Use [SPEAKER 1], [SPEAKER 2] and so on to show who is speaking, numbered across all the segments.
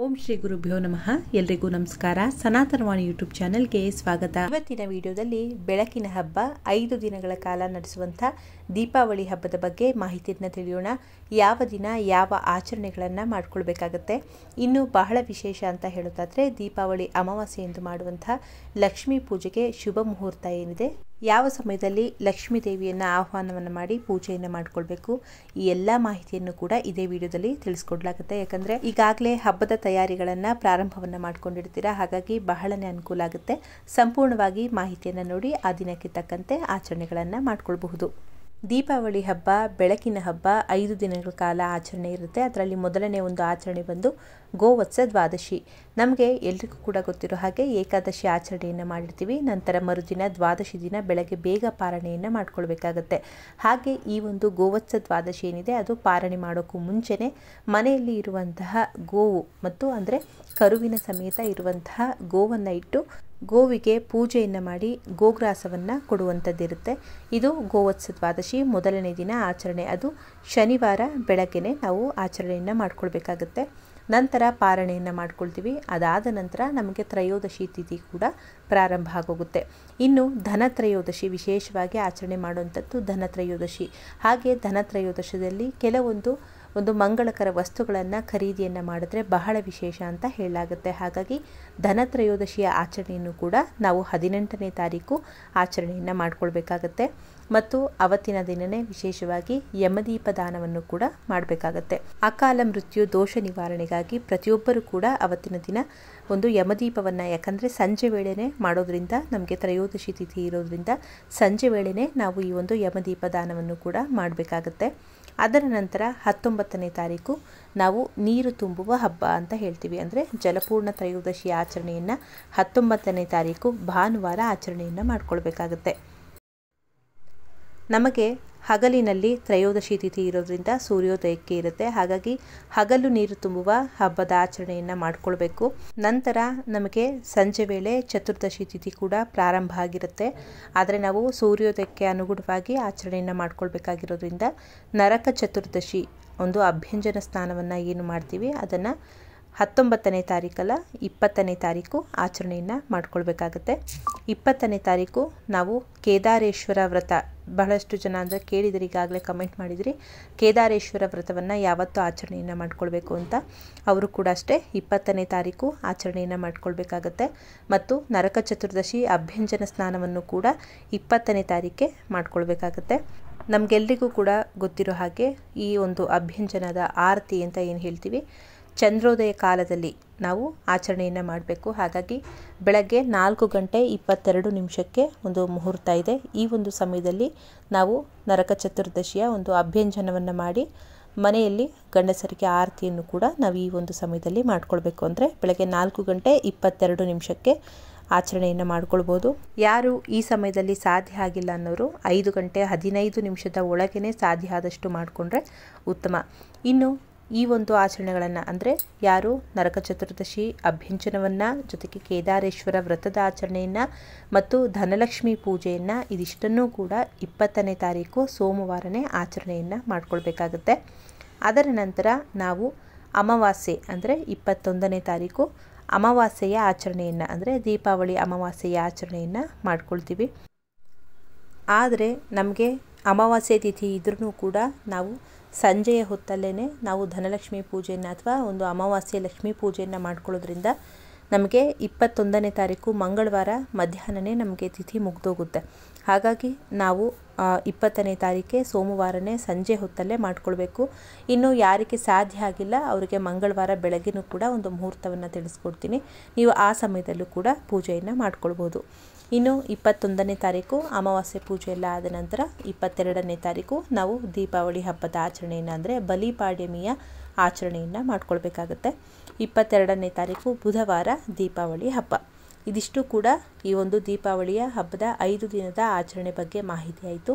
[SPEAKER 1] ಓಂ ಶ್ರೀ ಗುರುಭ್ಯೋ ನಮಃ. ಎಲ್ರಿಗೂ ನಮಸ್ಕಾರ. ಸನಾತನವಾಣಿ ಯೂಟ್ಯೂಬ್ ಚಾನೆಲ್ಗೆ ಸ್ವಾಗತ. ಇವತ್ತಿನ ವಿಡಿಯೋದಲ್ಲಿ ಬೆಳಕಿನ ಹಬ್ಬ 5 ದಿನಗಳ ಕಾಲ ನಡೆಸುವಂಥ ದೀಪಾವಳಿ ಹಬ್ಬದ ಬಗ್ಗೆ ಮಾಹಿತಿಯನ್ನು ತಿಳಿಯೋಣ. ಯಾವ ದಿನ ಯಾವ ಆಚರಣೆಗಳನ್ನು ಮಾಡಿಕೊಳ್ಬೇಕಾಗತ್ತೆ, ಇನ್ನು ಬಹಳ ವಿಶೇಷ ಅಂತ ಹೇಳೋದಾದರೆ ದೀಪಾವಳಿ ಅಮಾವಾಸ್ಯೆ ಎಂದು ಮಾಡುವಂಥ ಲಕ್ಷ್ಮೀ ಪೂಜೆಗೆ ಶುಭ ಮುಹೂರ್ತ ಏನಿದೆ, ಯಾವ ಸಮಯದಲ್ಲಿ ಲಕ್ಷ್ಮೀ ದೇವಿಯನ್ನು ಆಹ್ವಾನವನ್ನು ಮಾಡಿ ಪೂಜೆಯನ್ನು ಮಾಡಿಕೊಳ್ಬೇಕು, ಈ ಎಲ್ಲ ಮಾಹಿತಿಯನ್ನು ಕೂಡ ಇದೇ ವಿಡಿಯೋದಲ್ಲಿ ತಿಳಿಸ್ಕೊಡ್ಲಾಗುತ್ತೆ. ಯಾಕಂದರೆ ಈಗಾಗಲೇ ಹಬ್ಬದ ತಯಾರಿಗಳನ್ನು ಪ್ರಾರಂಭವನ್ನು ಮಾಡ್ಕೊಂಡಿರ್ತೀರಾ, ಹಾಗಾಗಿ ಬಹಳನೇ ಅನುಕೂಲ ಆಗುತ್ತೆ. ಸಂಪೂರ್ಣವಾಗಿ ಮಾಹಿತಿಯನ್ನು ನೋಡಿ ಆ ದಿನಕ್ಕೆ ತಕ್ಕಂತೆ ಆಚರಣೆಗಳನ್ನು ಮಾಡಿಕೊಳ್ಬಹುದು. ದೀಪಾವಳಿ ಹಬ್ಬ ಬೆಳಕಿನ ಹಬ್ಬ 5 ದಿನಗಳ ಕಾಲ ಆಚರಣೆ ಇರುತ್ತೆ. ಅದರಲ್ಲಿ ಮೊದಲನೇ ಒಂದು ಆಚರಣೆ ಬಂದು ಗೋವತ್ಸ ದ್ವಾದಶಿ. ನಮಗೆ ಎಲ್ರಿಗೂ ಕೂಡ ಗೊತ್ತಿರೋ ಹಾಗೆ ಏಕಾದಶಿ ಆಚರಣೆಯನ್ನು ಮಾಡಿರ್ತೀವಿ. ನಂತರ ಮರುದಿನ ದ್ವಾದಶಿ ದಿನ ಬೆಳಗ್ಗೆ ಬೇಗ ಪಾರಣೆಯನ್ನು ಮಾಡ್ಕೊಳ್ಬೇಕಾಗತ್ತೆ. ಹಾಗೆ ಈ ಒಂದು ಗೋವತ್ಸ ದ್ವಾದಶಿ ಏನಿದೆ ಅದು ಪಾರಣೆ ಮಾಡೋಕ್ಕೂ ಮುಂಚೆನೇ ಮನೆಯಲ್ಲಿ ಇರುವಂತಹ ಗೋವು ಮತ್ತು ಅಂದರೆ ಕರುವಿನ ಸಮೇತ ಇರುವಂತಹ ಗೋವನ್ನು ಇಟ್ಟು ಗೋವಿಗೆ ಪೂಜೆಯನ್ನು ಮಾಡಿ ಗೋಗ್ರಾಸವನ್ನು ಕೊಡುವಂಥದ್ದಿರುತ್ತೆ. ಇದು ಗೋವತ್ಸ ದ್ವಾದಶಿ ಮೊದಲನೇ ದಿನ ಆಚರಣೆ. ಅದು ಶನಿವಾರ ಬೆಳಗ್ಗೆನೆ ನಾವು ಆಚರಣೆಯನ್ನು ಮಾಡ್ಕೊಳ್ಬೇಕಾಗತ್ತೆ. ನಂತರ ಪಾರಣೆಯನ್ನು ಮಾಡ್ಕೊಳ್ತೀವಿ. ಅದಾದ ನಂತರ ನಮಗೆ ತ್ರಯೋದಶಿ ತಿಥಿ ಕೂಡ ಪ್ರಾರಂಭ ಆಗೋಗುತ್ತೆ. ಇನ್ನು ಧನತ್ರಯೋದಶಿ ವಿಶೇಷವಾಗಿ ಆಚರಣೆ ಮಾಡುವಂಥದ್ದು ಧನತ್ರಯೋದಶಿ. ಹಾಗೆ ಧನತ್ರಯೋದಶಿಯಲ್ಲಿ ಕೆಲವೊಂದು ಮಂಗಳಕರ ವಸ್ತುಗಳನ್ನು ಖರೀದಿಯನ್ನು ಮಾಡಿದ್ರೆ ಬಹಳ ವಿಶೇಷ ಅಂತ ಹೇಳಲಾಗುತ್ತೆ. ಹಾಗಾಗಿ ಧನತ್ರಯೋದಶಿಯ ಆಚರಣೆಯನ್ನು ಕೂಡ ನಾವು 18ನೇ ತಾರೀಕು ಆಚರಣೆಯನ್ನು ಮಾಡಿಕೊಳ್ಬೇಕಾಗತ್ತೆ. ಮತ್ತು ಅವತ್ತಿನ ದಿನವೇ ವಿಶೇಷವಾಗಿ ಯಮದೀಪ ದಾನವನ್ನು ಕೂಡ ಮಾಡಬೇಕಾಗತ್ತೆ. ಅಕಾಲ ಮೃತ್ಯು ದೋಷ ನಿವಾರಣೆಗಾಗಿ ಪ್ರತಿಯೊಬ್ಬರು ಕೂಡ ಅವತ್ತಿನ ದಿನ ಒಂದು ಯಮದೀಪವನ್ನು, ಯಾಕಂದರೆ ಸಂಜೆ ವೇಳೆನೇ ಮಾಡೋದ್ರಿಂದ ನಮಗೆ ತ್ರಯೋದಶಿ ತಿಥಿ ಇರೋದ್ರಿಂದ ಸಂಜೆ ವೇಳೆನೇ ನಾವು ಈ ಒಂದು ಯಮದೀಪ ದಾನವನ್ನು ಕೂಡ ಮಾಡಬೇಕಾಗತ್ತೆ. ಅದರ ನಂತರ 19ನೇ ತಾರೀಕು ನಾವು ನೀರು ತುಂಬುವ ಹಬ್ಬ ಅಂತ ಹೇಳ್ತೀವಿ. ಅಂದರೆ ಜಲಪೂರ್ಣ ತ್ರಯೋದಶಿ ಆಚರಣೆಯನ್ನು 19ನೇ ತಾರೀಕು ಭಾನುವಾರ ಆಚರಣೆಯನ್ನು ಮಾಡಿಕೊಳ್ಬೇಕಾಗತ್ತೆ. ನಮಗೆ ಹಗಲಿನಲ್ಲಿ ತ್ರಯೋದಶಿ ತಿಥಿ ಇರೋದ್ರಿಂದ ಸೂರ್ಯೋದಯಕ್ಕೆ ಇರುತ್ತೆ. ಹಾಗಾಗಿ ಹಗಲು ನೀರು ತುಂಬುವ ಹಬ್ಬದ ಆಚರಣೆಯನ್ನು ಮಾಡಿಕೊಳ್ಬೇಕು. ನಂತರ ನಮಗೆ ಸಂಜೆ ವೇಳೆ ಚತುರ್ದಶಿ ತಿಥಿ ಕೂಡ ಪ್ರಾರಂಭ ಆಗಿರುತ್ತೆ. ಆದರೆ ನಾವು ಸೂರ್ಯೋದಯಕ್ಕೆ ಅನುಗುಣವಾಗಿ ಆಚರಣೆಯನ್ನು ಮಾಡಿಕೊಳ್ಬೇಕಾಗಿರೋದ್ರಿಂದ ನರಕ ಚತುರ್ದಶಿ ಒಂದು ಅಭ್ಯಂಜನ ಸ್ನಾನವನ್ನು ಏನು ಮಾಡ್ತೀವಿ ಅದನ್ನು 19ನೇ ತಾರೀಕಲ್ಲ 20ನೇ ತಾರೀಕು ಆಚರಣೆಯನ್ನು ಮಾಡಿಕೊಳ್ಬೇಕಾಗತ್ತೆ. 20ನೇ ತಾರೀಕು ನಾವು ಕೇದಾರೇಶ್ವರ ವ್ರತ, ಬಹಳಷ್ಟು ಜನ ಅಂದರೆ ಕೇಳಿದರೆ ಈಗಾಗಲೇ ಕಮೆಂಟ್ ಮಾಡಿದಿರಿ ಕೇದಾರೇಶ್ವರ ವ್ರತವನ್ನು ಯಾವತ್ತೂ ಆಚರಣೆಯನ್ನು ಮಾಡಿಕೊಳ್ಬೇಕು ಅಂತ. ಅವರು ಕೂಡ ಅಷ್ಟೇ 20ನೇ ತಾರೀಕು ಆಚರಣೆಯನ್ನು ಮಾಡಿಕೊಳ್ಬೇಕಾಗತ್ತೆ. ಮತ್ತು ನರಕ ಚತುರ್ದಶಿ ಅಭ್ಯಂಜನ ಸ್ನಾನವನ್ನು ಕೂಡ 20ನೇ ತಾರೀಕೆ ಮಾಡಿಕೊಳ್ಬೇಕಾಗತ್ತೆ. ನಮಗೆಲ್ರಿಗೂ ಕೂಡ ಗೊತ್ತಿರೋ ಹಾಗೆ ಈ ಒಂದು ಅಭ್ಯಂಜನದ ಆರತಿ ಅಂತ ಏನು ಹೇಳ್ತೀವಿ, ಚಂದ್ರೋದಯ ಕಾಲದಲ್ಲಿ ನಾವು ಆಚರಣೆಯನ್ನು ಮಾಡಬೇಕು. ಹಾಗಾಗಿ ಬೆಳಗ್ಗೆ 4:22 ಒಂದು ಮುಹೂರ್ತ ಇದೆ. ಈ ಒಂದು ಸಮಯದಲ್ಲಿ ನಾವು ನರಕ ಚತುರ್ದಶಿಯ ಒಂದು ಅಭ್ಯಂಜನವನ್ನು ಮಾಡಿ ಮನೆಯಲ್ಲಿ ಗಂಡಸರಿಗೆ ಆರತಿಯನ್ನು ಕೂಡ ನಾವು ಈ ಒಂದು ಸಮಯದಲ್ಲಿ ಮಾಡಿಕೊಳ್ಬೇಕು. ಅಂದರೆ ಬೆಳಗ್ಗೆ 4:22 ಆಚರಣೆಯನ್ನು ಮಾಡ್ಕೊಳ್ಬೋದು. ಯಾರು ಈ ಸಮಯದಲ್ಲಿ ಸಾಧ್ಯ ಆಗಿಲ್ಲ ಅನ್ನೋರು 5:15 ಒಳಗೇ ಸಾಧ್ಯ ಆದಷ್ಟು ಮಾಡಿಕೊಂಡ್ರೆ ಉತ್ತಮ. ಇನ್ನು ಈ ಒಂದು ಆಚರಣೆಗಳನ್ನು ಅಂದರೆ ಯಾರು ನರಕ ಚತುರ್ದಶಿ ಅಭ್ಯಂಜನವನ್ನು ಜೊತೆಗೆ ಕೇದಾರೇಶ್ವರ ವ್ರತದ ಆಚರಣೆಯನ್ನು ಮತ್ತು ಧನಲಕ್ಷ್ಮಿ ಪೂಜೆಯನ್ನು ಇದಿಷ್ಟನ್ನೂ ಕೂಡ 20ನೇ ತಾರೀಕು ಸೋಮವಾರನೇ ಆಚರಣೆಯನ್ನು ಮಾಡಿಕೊಳ್ಬೇಕಾಗತ್ತೆ. ಅದರ ನಂತರ ನಾವು ಅಮಾವಾಸ್ಯೆ ಅಂದರೆ 21ನೇ ತಾರೀಕು ಅಮಾವಾಸ್ಯೆಯ ಆಚರಣೆಯನ್ನು ಅಂದರೆ ದೀಪಾವಳಿ ಅಮಾವಾಸ್ಯೆಯ ಆಚರಣೆಯನ್ನು ಮಾಡ್ಕೊಳ್ತೀವಿ. ಆದರೆ ನಮಗೆ ಅಮಾವಾಸ್ಯೆ ತಿಥಿ ಇದ್ರೂ ಕೂಡ ನಾವು ಸಂಜೆಯ ಹೊತ್ತಲ್ಲೇ ನಾವು ಧನಲಕ್ಷ್ಮಿ ಪೂಜೆಯನ್ನು ಅಥವಾ ಒಂದು ಅಮಾವಾಸ್ಯೆ ಲಕ್ಷ್ಮೀ ಪೂಜೆಯನ್ನು ಮಾಡ್ಕೊಳ್ಳೋದ್ರಿಂದ ನಮಗೆ 21ನೇ ತಾರೀಕು ಮಂಗಳವಾರ ಮಧ್ಯಾಹ್ನನೇ ನಮಗೆ ತಿಥಿ ಮುಗಿದೋಗುತ್ತೆ. ಹಾಗಾಗಿ ನಾವು 20ನೇ ತಾರೀಕೆ ಸೋಮವಾರನೇ ಸಂಜೆ ಹೊತ್ತಲ್ಲೇ ಮಾಡ್ಕೊಳ್ಬೇಕು. ಇನ್ನು ಯಾರಿಗೆ ಸಾಧ್ಯ ಆಗಿಲ್ಲ ಅವರಿಗೆ ಮಂಗಳವಾರ ಬೆಳಗ್ಗೆನೂ ಕೂಡ ಒಂದು ಮುಹೂರ್ತವನ್ನು ತಿಳಿಸ್ಕೊಡ್ತೀನಿ, ನೀವು ಆ ಸಮಯದಲ್ಲೂ ಕೂಡ ಪೂಜೆಯನ್ನು ಮಾಡ್ಕೊಳ್ಬೋದು. ಇನ್ನು 21ನೇ ತಾರೀಕು ಅಮಾವಾಸ್ಯೆ ಪೂಜೆ ಎಲ್ಲ ಆದ ನಂತರ 22ನೇ ತಾರೀಕು ನಾವು ದೀಪಾವಳಿ ಹಬ್ಬದ ಆಚರಣೆಯನ್ನು ಅಂದರೆ ಬಲಿಪಾಡ್ಯಮಿಯ ಆಚರಣೆಯನ್ನು ಮಾಡ್ಕೊಳ್ಬೇಕಾಗತ್ತೆ. 22ನೇ ತಾರೀಕು ಬುಧವಾರ ದೀಪಾವಳಿ ಹಬ್ಬ. ಇದಿಷ್ಟು ಕೂಡ ಈ ಒಂದು ದೀಪಾವಳಿಯ ಹಬ್ಬದ 5 ದಿನದ ಆಚರಣೆ ಬಗ್ಗೆ ಮಾಹಿತಿ ಆಯಿತು.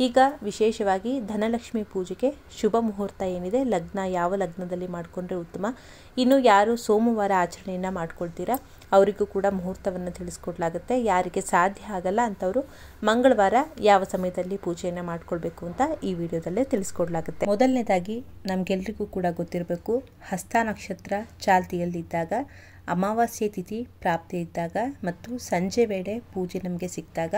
[SPEAKER 1] ಈಗ ವಿಶೇಷವಾಗಿ ಧನಲಕ್ಷ್ಮಿ ಪೂಜೆಗೆ ಶುಭ ಮುಹೂರ್ತ ಏನಿದೆ, ಲಗ್ನ ಯಾವ ಲಗ್ನದಲ್ಲಿ ಮಾಡಿಕೊಂಡ್ರೆ ಉತ್ತಮ, ಇನ್ನು ಯಾರು ಸೋಮವಾರ ಆಚರಣೆಯನ್ನು ಮಾಡ್ಕೊಳ್ತೀರಾ ಅವರಿಗೂ ಕೂಡ ಮುಹೂರ್ತವನ್ನು ತಿಳಿಸ್ಕೊಡ್ಲಾಗುತ್ತೆ. ಯಾರಿಗೆ ಸಾಧ್ಯ ಆಗಲ್ಲ ಅಂಥವರು ಮಂಗಳವಾರ ಯಾವ ಸಮಯದಲ್ಲಿ ಪೂಜೆಯನ್ನು ಮಾಡ್ಕೊಳ್ಬೇಕು ಅಂತ ಈ ವಿಡಿಯೋದಲ್ಲೇ ತಿಳಿಸ್ಕೊಡ್ಲಾಗುತ್ತೆ. ಮೊದಲನೇದಾಗಿ ನಮಗೆಲ್ರಿಗೂ ಕೂಡ ಗೊತ್ತಿರಬೇಕು, ಹಸ್ತ ನಕ್ಷತ್ರ ಚಾಲ್ತಿಯಲ್ಲಿದ್ದಾಗ, ಅಮಾವಾಸ್ಯೆ ತಿಥಿ ಪ್ರಾಪ್ತಿ ಇದ್ದಾಗ ಮತ್ತು ಸಂಜೆ ವೇಳೆ ಪೂಜೆ ನಮಗೆ ಸಿಕ್ಕಿದಾಗ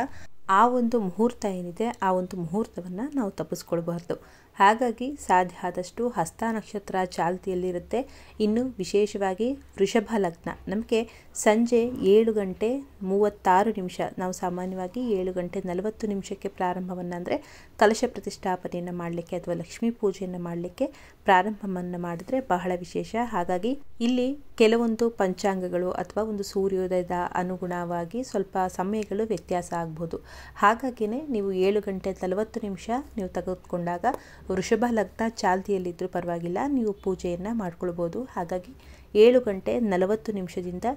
[SPEAKER 1] ಆ ಒಂದು ಮುಹೂರ್ತ ಏನಿದೆ ಆ ಒಂದು ಮುಹೂರ್ತವನ್ನು ನಾವು ತಪ್ಪಿಸ್ಕೊಳ್ಬಾರ್ದು. ಹಾಗಾಗಿ ಸಾಧ್ಯ ಆದಷ್ಟು ಹಸ್ತ ನಕ್ಷತ್ರ ಚಾಲ್ತಿಯಲ್ಲಿರುತ್ತೆ. ಇನ್ನು ವಿಶೇಷವಾಗಿ ವೃಷಭ ಲಗ್ನ ನಮಗೆ ಸಂಜೆ 7:36 ನಾವು ಸಾಮಾನ್ಯವಾಗಿ 7:40 ಪ್ರಾರಂಭವನ್ನು ಅಂದರೆ ಕಲಶ ಪ್ರತಿಷ್ಠಾಪನೆಯನ್ನು ಮಾಡಲಿಕ್ಕೆ ಅಥವಾ ಲಕ್ಷ್ಮೀ ಪೂಜೆಯನ್ನು ಮಾಡಲಿಕ್ಕೆ ಪ್ರಾರಂಭವನ್ನು ಮಾಡಿದ್ರೆ ಬಹಳ ವಿಶೇಷ. ಹಾಗಾಗಿ ಇಲ್ಲಿ ಕೆಲವೊಂದು ಪಂಚಾಂಗಗಳು ಅಥವಾ ಒಂದು ಸೂರ್ಯೋದಯದ ಅನುಗುಣವಾಗಿ ಸ್ವಲ್ಪ ಸಮಯಗಳು ವ್ಯತ್ಯಾಸ ಆಗ್ಬೋದು. ಹಾಗಾಗಿನೇ ನೀವು 7:40 ನೀವು ತೆಗೆದುಕೊಂಡಾಗ ವೃಷಭ ಲಗ್ನ ಚಾಲ್ತಿಯಲ್ಲಿದ್ದರೂ ಪರವಾಗಿಲ್ಲ, ನೀವು ಪೂಜೆಯನ್ನು ಮಾಡ್ಕೊಳ್ಬೋದು. ಹಾಗಾಗಿ 7:40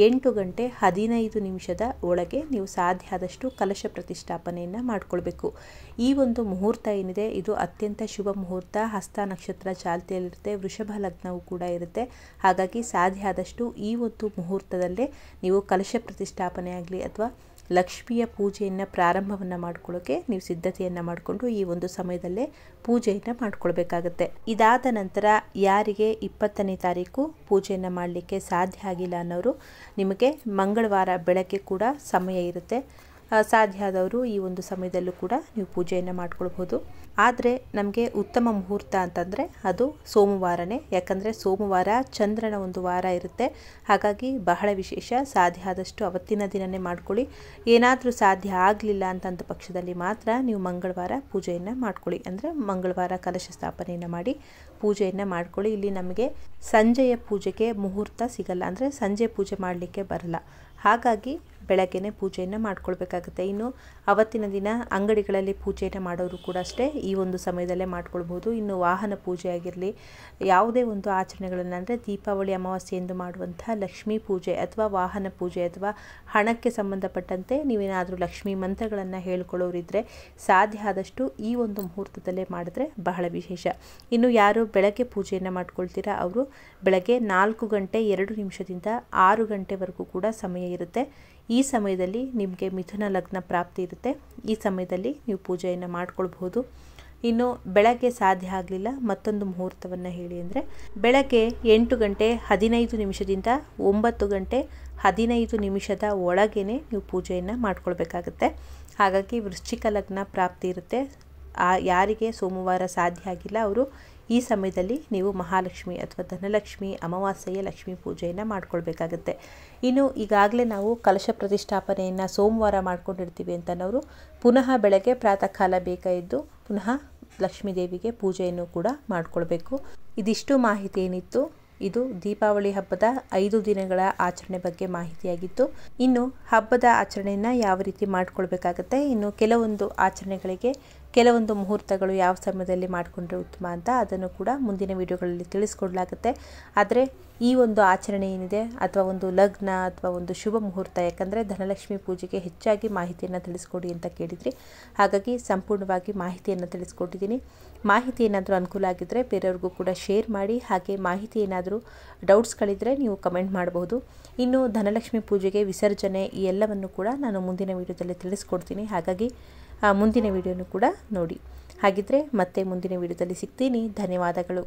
[SPEAKER 1] 8:15 ಒಳಗೆ ನೀವು ಸಾಧ್ಯ ಆದಷ್ಟು ಕಲಶ ಪ್ರತಿಷ್ಠಾಪನೆಯನ್ನು ಮಾಡ್ಕೊಳ್ಬೇಕು. ಈ ಒಂದು ಮುಹೂರ್ತ ಏನಿದೆ ಇದು ಅತ್ಯಂತ ಶುಭ ಮುಹೂರ್ತ. ಹಸ್ತ ನಕ್ಷತ್ರ ಚಾಲ್ತಿಯಲ್ಲಿರುತ್ತೆ, ವೃಷಭ ಲಗ್ನವೂ ಕೂಡ ಇರುತ್ತೆ. ಹಾಗಾಗಿ ಸಾಧ್ಯ ಆದಷ್ಟು ಈ ಒಂದು ಮುಹೂರ್ತದಲ್ಲೇ ನೀವು ಕಲಶ ಪ್ರತಿಷ್ಠಾಪನೆ ಆಗಲಿ ಅಥವಾ ಲಕ್ಷ್ಮಿಯ ಪೂಜೆಯನ್ನು ಪ್ರಾರಂಭವನ್ನು ಮಾಡ್ಕೊಳ್ಳೋಕೆ ನೀವು ಸಿದ್ಧತೆಯನ್ನು ಮಾಡಿಕೊಂಡು ಈ ಒಂದು ಸಮಯದಲ್ಲೇ ಪೂಜೆಯನ್ನು ಮಾಡ್ಕೊಳ್ಬೇಕಾಗತ್ತೆ. ಇದಾದ ನಂತರ ಯಾರಿಗೆ 20ನೇ ತಾರೀಕು ಪೂಜೆಯನ್ನು ಮಾಡಲಿಕ್ಕೆ ಸಾಧ್ಯ ಆಗಿಲ್ಲ ಅನ್ನೋರು, ನಿಮಗೆ ಮಂಗಳವಾರ ಬೆಳಗ್ಗೆ ಕೂಡ ಸಮಯ ಇರುತ್ತೆ. ಸಾಧ್ಯ ಆದವರು ಈ ಒಂದು ಸಮಯದಲ್ಲೂ ಕೂಡ ನೀವು ಪೂಜೆಯನ್ನು ಮಾಡ್ಕೊಳ್ಬೋದು. ಆದರೆ ನಮಗೆ ಉತ್ತಮ ಮುಹೂರ್ತ ಅಂತಂದರೆ ಅದು ಸೋಮವಾರನೇ. ಯಾಕಂದರೆ ಸೋಮವಾರ ಚಂದ್ರನ ಒಂದು ವಾರ ಇರುತ್ತೆ. ಹಾಗಾಗಿ ಬಹಳ ವಿಶೇಷ. ಸಾಧ್ಯ ಆದಷ್ಟು ಅವತ್ತಿನ ದಿನವೇ ಮಾಡ್ಕೊಳ್ಳಿ. ಏನಾದರೂ ಸಾಧ್ಯ ಆಗಲಿಲ್ಲ ಅಂತಂದ ಪಕ್ಷದಲ್ಲಿ ಮಾತ್ರ ನೀವು ಮಂಗಳವಾರ ಪೂಜೆಯನ್ನು ಮಾಡ್ಕೊಳ್ಳಿ. ಅಂದರೆ ಮಂಗಳವಾರ ಕಲಶ ಸ್ಥಾಪನೆಯನ್ನು ಮಾಡಿ ಪೂಜೆಯನ್ನು ಮಾಡ್ಕೊಳ್ಳಿ. ಇಲ್ಲಿ ನಮಗೆ ಸಂಜೆಯ ಪೂಜೆಗೆ ಮುಹೂರ್ತ ಸಿಗಲ್ಲ, ಅಂದರೆ ಸಂಜೆ ಪೂಜೆ ಮಾಡಲಿಕ್ಕೆ ಬರಲ್ಲ. ಹಾಗಾಗಿ ಬೆಳಗ್ಗೆನೇ ಪೂಜೆಯನ್ನು ಮಾಡ್ಕೊಳ್ಬೇಕಾಗುತ್ತೆ. ಇನ್ನು ಅವತ್ತಿನ ದಿನ ಅಂಗಡಿಗಳಲ್ಲಿ ಪೂಜೆಯನ್ನು ಮಾಡೋರು ಕೂಡ ಅಷ್ಟೇ ಈ ಒಂದು ಸಮಯದಲ್ಲೇ ಮಾಡ್ಕೊಳ್ಬೋದು. ಇನ್ನು ವಾಹನ ಪೂಜೆ ಆಗಿರಲಿ, ಯಾವುದೇ ಒಂದು ಆಚರಣೆಗಳನ್ನು ಅಂದರೆ ದೀಪಾವಳಿ ಅಮಾವಾಸ್ಯೆಯೆಂದು ಮಾಡುವಂಥ ಲಕ್ಷ್ಮೀ ಪೂಜೆ ಅಥವಾ ವಾಹನ ಪೂಜೆ ಅಥವಾ ಹಣಕ್ಕೆ ಸಂಬಂಧಪಟ್ಟಂತೆ ನೀವೇನಾದರೂ ಲಕ್ಷ್ಮೀ ಮಂತ್ರಗಳನ್ನು ಹೇಳ್ಕೊಳ್ಳೋರಿದ್ದರೆ ಸಾಧ್ಯ ಆದಷ್ಟು ಈ ಒಂದು ಮುಹೂರ್ತದಲ್ಲೇ ಮಾಡಿದ್ರೆ ಬಹಳ ವಿಶೇಷ. ಇನ್ನು ಯಾರು ಬೆಳಗ್ಗೆ ಪೂಜೆಯನ್ನು ಮಾಡ್ಕೊಳ್ತೀರಾ ಅವರು ಬೆಳಗ್ಗೆ 4:02 6 ಗಂಟೆವರೆಗೂ ಕೂಡ ಸಮಯ ಇರುತ್ತೆ. ಈ ಸಮಯದಲ್ಲಿ ನಿಮಗೆ ಮಿಥುನ ಲಗ್ನ ಪ್ರಾಪ್ತಿ ಇರುತ್ತೆ. ಈ ಸಮಯದಲ್ಲಿ ನೀವು ಪೂಜೆಯನ್ನು ಮಾಡ್ಕೊಳ್ಬಹುದು. ಇನ್ನು ಬೆಳಗ್ಗೆ ಸಾಧ್ಯ ಆಗಲಿಲ್ಲ ಮತ್ತೊಂದು ಮುಹೂರ್ತವನ್ನು ಹೇಳಿ ಅಂದರೆ ಬೆಳಗ್ಗೆ 8:15 9:15 ಒಳಗೇ ನೀವು ಪೂಜೆಯನ್ನು ಮಾಡ್ಕೊಳ್ಬೇಕಾಗತ್ತೆ. ಹಾಗಾಗಿ ವೃಶ್ಚಿಕ ಲಗ್ನ ಪ್ರಾಪ್ತಿ ಇರುತ್ತೆ. ಯಾರಿಗೆ ಸೋಮವಾರ ಸಾಧ್ಯ ಆಗಿಲ್ಲ ಅವರು ಈ ಸಮಯದಲ್ಲಿ ನೀವು ಮಹಾಲಕ್ಷ್ಮಿ ಅಥವಾ ಧನಲಕ್ಷ್ಮಿ ಅಮಾವಾಸ್ಯೆಯ ಲಕ್ಷ್ಮೀ ಪೂಜೆಯನ್ನು ಮಾಡ್ಕೊಳ್ಬೇಕಾಗತ್ತೆ. ಇನ್ನು ಈಗಾಗಲೇ ನಾವು ಕಲಶ ಪ್ರತಿಷ್ಠಾಪನೆಯನ್ನು ಸೋಮವಾರ ಮಾಡ್ಕೊಂಡಿರ್ತೀವಿ ಅಂತನವರು ಪುನಃ ಬೆಳಗ್ಗೆ ಪ್ರಾತಃ ಕಾಲ ಬೇಗ ಎದ್ದು ಪುನಃ ಲಕ್ಷ್ಮೀ ದೇವಿಗೆ ಪೂಜೆಯನ್ನು ಕೂಡ ಮಾಡ್ಕೊಳ್ಬೇಕು. ಇದಿಷ್ಟು ಮಾಹಿತಿ ಏನಿತ್ತು ಇದು ದೀಪಾವಳಿ ಹಬ್ಬದ 5 ದಿನಗಳ ಆಚರಣೆ ಬಗ್ಗೆ ಮಾಹಿತಿಯಾಗಿತ್ತು. ಇನ್ನು ಹಬ್ಬದ ಆಚರಣೆಯನ್ನು ಯಾವ ರೀತಿ ಮಾಡ್ಕೊಳ್ಬೇಕಾಗತ್ತೆ, ಇನ್ನು ಕೆಲವೊಂದು ಆಚರಣೆಗಳಿಗೆ ಕೆಲವೊಂದು ಮುಹೂರ್ತಗಳು ಯಾವ ಸಮಯದಲ್ಲಿ ಮಾಡಿಕೊಂಡ್ರೆ ಉತ್ತಮ ಅಂತ ಅದನ್ನು ಕೂಡ ಮುಂದಿನ ವಿಡಿಯೋಗಳಲ್ಲಿ ತಿಳಿಸ್ಕೊಡ್ಲಾಗುತ್ತೆ. ಆದರೆ ಈ ಒಂದು ಆಚರಣೆ ಏನಿದೆ ಅಥವಾ ಒಂದು ಲಗ್ನ ಅಥವಾ ಒಂದು ಶುಭ ಮುಹೂರ್ತ, ಯಾಕಂದರೆ ಧನಲಕ್ಷ್ಮಿ ಪೂಜೆಗೆ ಹೆಚ್ಚಾಗಿ ಮಾಹಿತಿಯನ್ನು ತಿಳಿಸ್ಕೊಡಿ ಅಂತ ಕೇಳಿದ್ರಿ. ಹಾಗಾಗಿ ಸಂಪೂರ್ಣವಾಗಿ ಮಾಹಿತಿಯನ್ನು ತಿಳಿಸ್ಕೊಟ್ಟಿದ್ದೀನಿ. ಮಾಹಿತಿ ಏನಾದರೂ ಅನುಕೂಲ ಆಗಿದ್ದರೆ ಬೇರೆಯವ್ರಿಗೂ ಕೂಡ ಶೇರ್ ಮಾಡಿ. ಹಾಗೆ ಮಾಹಿತಿ ಏನಾದರೂ ಡೌಟ್ಸ್ಗಳಿದ್ದರೆ ನೀವು ಕಮೆಂಟ್ ಮಾಡಬಹುದು. ಇನ್ನು ಧನಲಕ್ಷ್ಮಿ ಪೂಜೆಗೆ ವಿಸರ್ಜನೆ ಈ ಎಲ್ಲವನ್ನು ಕೂಡ ನಾನು ಮುಂದಿನ ವಿಡಿಯೋದಲ್ಲಿ ತಿಳಿಸ್ಕೊಡ್ತೀನಿ. ಹಾಗಾಗಿ ಮುಂದಿನ ವಿಡಿಯೋನು ಕೂಡ ನೋಡಿ. ಹಾಗಿದ್ದರೆ ಮತ್ತೆ ಮುಂದಿನ ವಿಡಿಯೋದಲ್ಲಿ ಸಿಗ್ತೀನಿ. ಧನ್ಯವಾದಗಳು.